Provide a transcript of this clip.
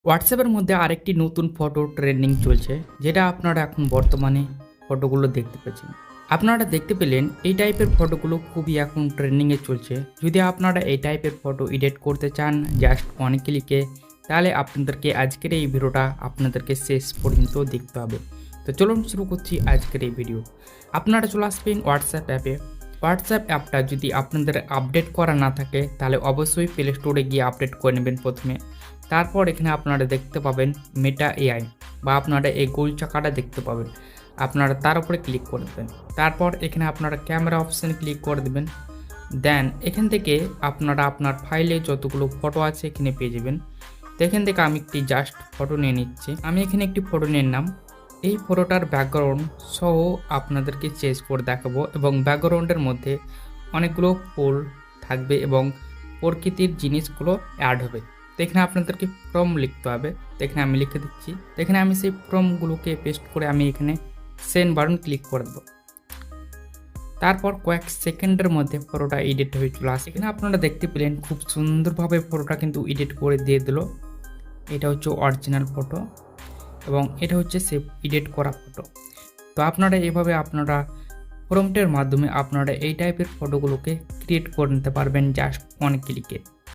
হোয়াটসঅ্যাপের মধ্যে আরেকটি নতুন ফটো ট্রেন্ডিং চলছে, যেটা আপনারা এখন বর্তমানে ফটোগুলো দেখতে পাচ্ছেন। আপনারা দেখতে পেলেন এই টাইপের ফটোগুলো খুবই এখন ট্রেন্ডিংয়ে চলছে। যদি আপনারা এই টাইপের ফটো এডিট করতে চান জাস্ট অনেক ক্লিকে, তাহলে আপনাদেরকে আজকের এই ভিডিওটা আপনাদেরকে শেষ পর্যন্ত দেখতে হবে। তো চলুন শুরু করছি আজকের এই ভিডিও। আপনারা চলে আসবেন হোয়াটসঅ্যাপ অ্যাপে। হোয়াটসঅ্যাপ অ্যাপটা যদি আপনাদের আপডেট করা না থাকে তাহলে অবশ্যই প্লে স্টোরে গিয়ে আপডেট করে নেবেন প্রথমে। তারপর এখানে আপনারা দেখতে পাবেন মেটা এআই বা আপনারা এই গোল চাকাটা দেখতে পাবেন, আপনারা তার উপরে ক্লিক করে দেবেন। তারপর এখানে আপনারা ক্যামেরা অপশানে ক্লিক করে দেবেন। দেন এখান থেকে আপনারা আপনার ফাইলে যতগুলো ফটো আছে এখানে পেয়ে যাবেন। তো এখান থেকে আমি একটি জাস্ট ফটো নিয়ে নিচ্ছি। আমি এখানে একটি ফটো নিয়ে নিলাম। এই ফটোটার ব্যাকগ্রাউন্ড সহ আপনাদেরকে চেঞ্জ করে দেখাবো এবং ব্যাকগ্রাউন্ডের মধ্যে অনেকগুলো ফুল থাকবে এবং প্রকৃতির জিনিসগুলো অ্যাড হবে। তো এখানে আপনাদেরকে ফ্রম লিখতে হবে। তো এখানে আমি লিখে দিচ্ছি। তো এখানে আমি সেই ফ্রমগুলোকে পেস্ট করে আমি এখানে সেন্ড বাটন ক্লিক করে দেবো। তারপর কয়েক সেকেন্ডের মধ্যে ফটোটা এডিট হয়ে চলে আসে। এখানে আপনারা দেখতে পেলেন খুব সুন্দরভাবে ফটোটা কিন্তু এডিট করে দিয়ে দিল। এটা হচ্ছে অরিজিনাল ফটো এবং এটা হচ্ছে সে এডিট করা ফটো। তো আপনারা এইভাবে আপনারা প্রম্পটের মাধ্যমে আপনারা এই টাইপের ফটোগুলোকে ক্রিয়েট করে নিতে পারবেন জাস্ট অনেক ক্লিকে।